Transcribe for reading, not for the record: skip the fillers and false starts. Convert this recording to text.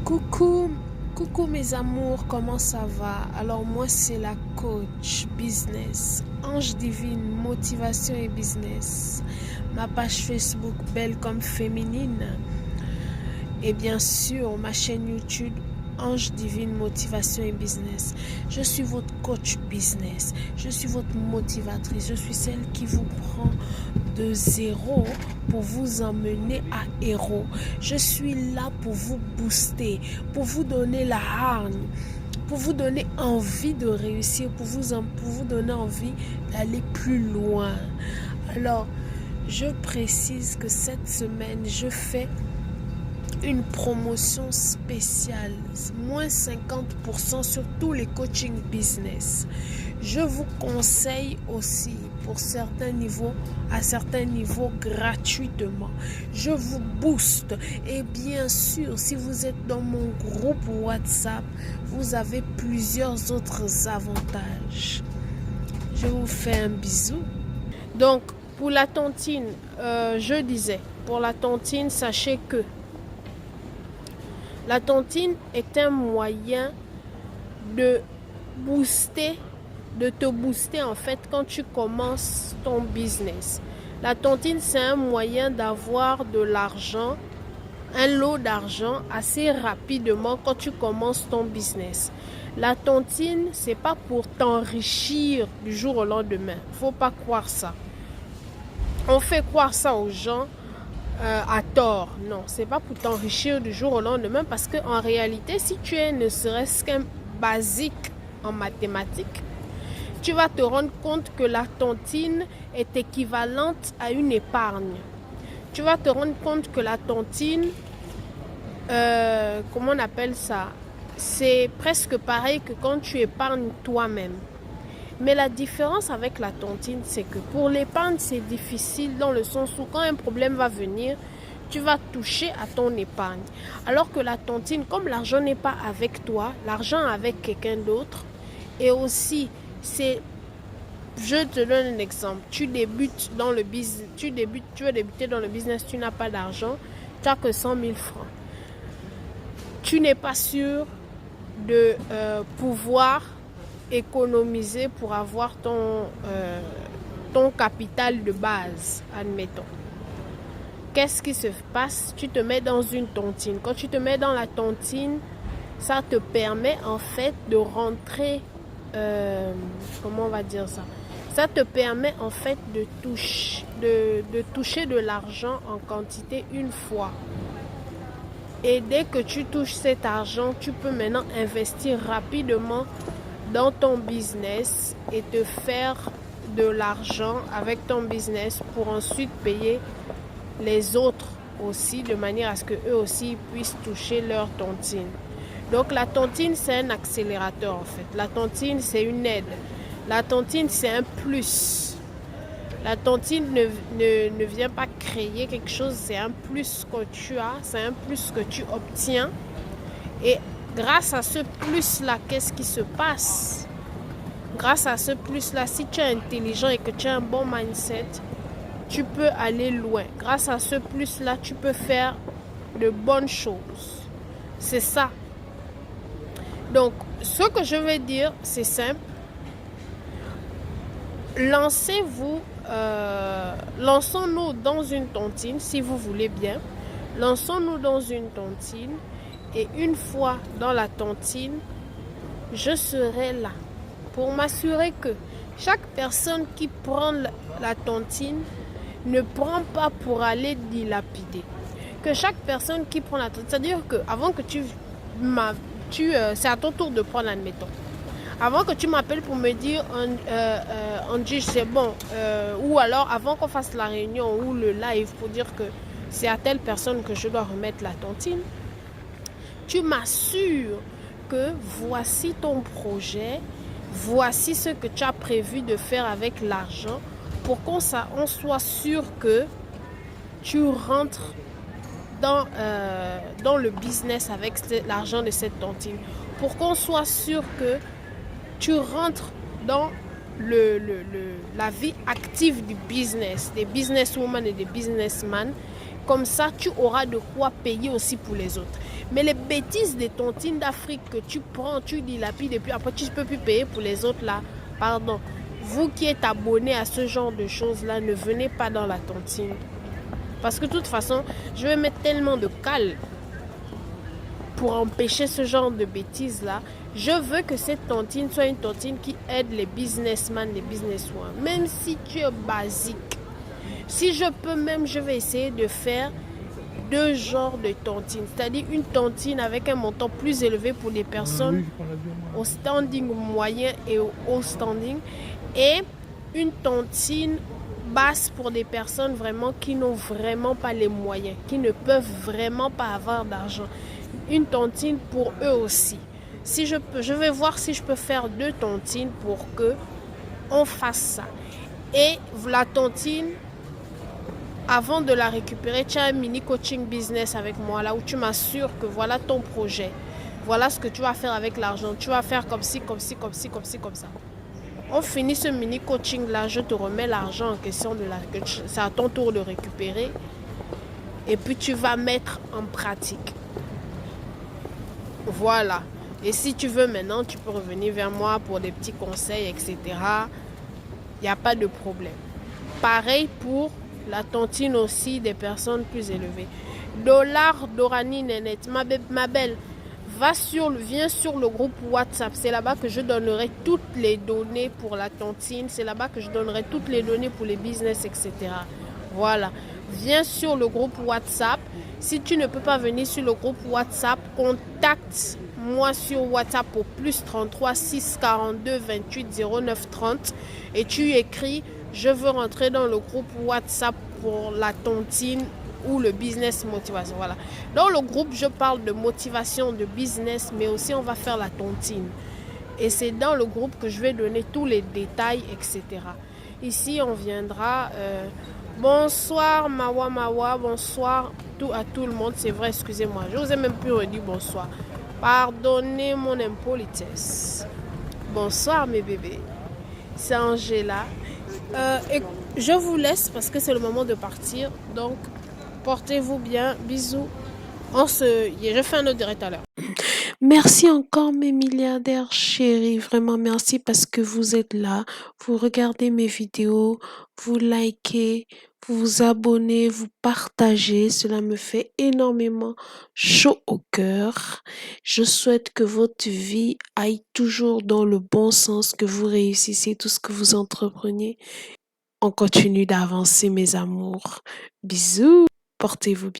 Coucou, coucou mes amours, comment ça va? Alors moi c'est la coach business, Ange Divine, motivation et business. Ma page Facebook Belle comme féminine. Et bien sûr ma chaîne YouTube Ange Divine, motivation et business. Je suis votre coach business, je suis votre motivatrice, je suis celle qui vous prend de zéro pour vous emmener à héros. Je suis là pour vous booster, pour vous donner la hargne, pour vous donner envie de réussir, pour vous donner envie d'aller plus loin. Alors, je précise que cette semaine, je fais une promotion spéciale, moins 50% sur tous les coaching business. Je vous conseille aussi pour certains niveaux, à certains niveaux gratuitement. Je vous booste et bien sûr, si vous êtes dans mon groupe WhatsApp, vous avez plusieurs autres avantages. Je vous fais un bisou. Donc, pour la tontine, je disais, pour la tontine, sachez que la tontine est un moyen de te booster en fait quand tu commences ton business. La tontine, c'est un moyen d'avoir de l'argent, un lot d'argent assez rapidement quand tu commences ton business. La tontine, c'est pas pour t'enrichir du jour au lendemain. Faut pas croire ça. On fait croire ça aux gens. À tort, non, c'est pas pour t'enrichir du jour au lendemain parce que en réalité, si tu es ne serait-ce qu'un basique en mathématiques, tu vas te rendre compte que la tontine est équivalente à une épargne. Tu vas te rendre compte que la tontine, comment on appelle ça? C'est presque pareil que quand tu épargnes toi-même. Mais la différence avec la tontine, c'est que pour l'épargne, c'est difficile dans le sens où quand un problème va venir, tu vas toucher à ton épargne. Alors que la tontine, comme l'argent n'est pas avec toi, l'argent est avec quelqu'un d'autre. Et aussi, je te donne un exemple. Tu débutes dans le business, tu veux débuter dans le business, tu n'as pas d'argent, tu n'as que 100 000 francs. Tu n'es pas sûr de pouvoir économiser pour avoir ton capital de base, admettons. Qu'est-ce qui se passe? Tu te mets dans une tontine. Quand tu te mets dans la tontine, ça te permet en fait de rentrer, comment on va dire ça? Ça te permet en fait de toucher de l'argent en quantité une fois. Et dès que tu touches cet argent, tu peux maintenant investir rapidement dans ton business et te faire de l'argent avec ton business pour ensuite payer les autres aussi de manière à ce qu'eux aussi puissent toucher leur tontine. Donc la tontine, c'est un accélérateur en fait. La tontine, c'est une aide. La tontine, c'est un plus. La tontine ne vient pas créer quelque chose, c'est un plus que tu as, c'est un plus que tu obtiens. Et grâce à ce plus-là, qu'est-ce qui se passe? Grâce à ce plus-là, si tu es intelligent et que tu as un bon mindset, tu peux aller loin. Grâce à ce plus-là, tu peux faire de bonnes choses. C'est ça. Donc, ce que je veux dire, c'est simple. Lançons-nous dans une tontine, si vous voulez bien. Lançons-nous dans une tontine. Et une fois dans la tontine, je serai là pour m'assurer que chaque personne qui prend la tontine ne prend pas pour aller dilapider. Que chaque personne qui prend la tontine, c'est-à-dire qu'avant que c'est à ton tour de prendre, admettons. Avant que tu m'appelles pour me dire, Angie, c'est bon, ou alors avant qu'on fasse la réunion ou le live pour dire que c'est à telle personne que je dois remettre la tontine, tu m'assures que voici ton projet, voici ce que tu as prévu de faire avec l'argent pour qu'on soit sûr que tu rentres dans le business avec l'argent de cette tontine. Pour qu'on soit sûr que tu rentres dans la vie active du business, des businesswomen et des businessmen. Comme ça, tu auras de quoi payer aussi pour les autres. Mais les bêtises des tontines d'Afrique que tu prends, tu dilapides et puis après tu ne peux plus payer pour les autres là, pardon. Vous qui êtes abonné à ce genre de choses là, ne venez pas dans la tontine. Parce que de toute façon, je vais mettre tellement de cale pour empêcher ce genre de bêtises là. Je veux que cette tontine soit une tontine qui aide les businessmen, les businesswomen. Même si tu es basique. Si je peux même, je vais essayer de faire deux genres de tontines. C'est-à-dire une tontine avec un montant plus élevé pour les personnes au standing moyen et au haut standing. Et une tontine basse pour des personnes vraiment qui n'ont vraiment pas les moyens, qui ne peuvent vraiment pas avoir d'argent. Une tontine pour eux aussi. Si je peux, je vais voir si je peux faire deux tontines pour que on fasse ça. Et la tontine, avant de la récupérer, tu as un mini coaching business avec moi là où tu m'assures que voilà ton projet. Voilà ce que tu vas faire avec l'argent. Tu vas faire comme ci, comme ci, comme ci, comme ci, comme ça. On finit ce mini coaching là, je te remets l'argent en question c'est à ton tour de récupérer. Et puis tu vas mettre en pratique. Voilà. Et si tu veux maintenant, tu peux revenir vers moi pour des petits conseils, etc. Il n'y a pas de problème. Pareil pour la tontine aussi des personnes plus élevées. Dollar Dorani Nénette, ma belle, viens sur le groupe WhatsApp. C'est là-bas que je donnerai toutes les données pour la tontine. C'est là-bas que je donnerai toutes les données pour les business, etc. Voilà. Viens sur le groupe WhatsApp. Si tu ne peux pas venir sur le groupe WhatsApp, contacte-moi sur WhatsApp au plus 33 6 42 28 09 30 et tu écris « Je veux rentrer dans le groupe WhatsApp pour la tontine » ou le business motivation. Voilà. Dans le groupe, je parle de motivation, de business, mais aussi on va faire la tontine. Et c'est dans le groupe que je vais donner tous les détails, etc. Ici, on viendra... bonsoir Mawa Mawa, bonsoir à tout le monde. C'est vrai, excusez-moi, je vous ai même plus redit bonsoir. Pardonnez mon impolitesse. Bonsoir mes bébés. C'est Angela. Et je vous laisse parce que c'est le moment de partir. Donc, portez-vous bien. Bisous. Je fais un autre direct à l'heure. Merci encore mes milliardaires chéris, vraiment merci parce que vous êtes là, vous regardez mes vidéos, vous likez, vous vous abonnez, vous partagez, cela me fait énormément chaud au cœur. Je souhaite que votre vie aille toujours dans le bon sens, que vous réussissiez tout ce que vous entreprenez. On continue d'avancer mes amours. Bisous, portez-vous bien.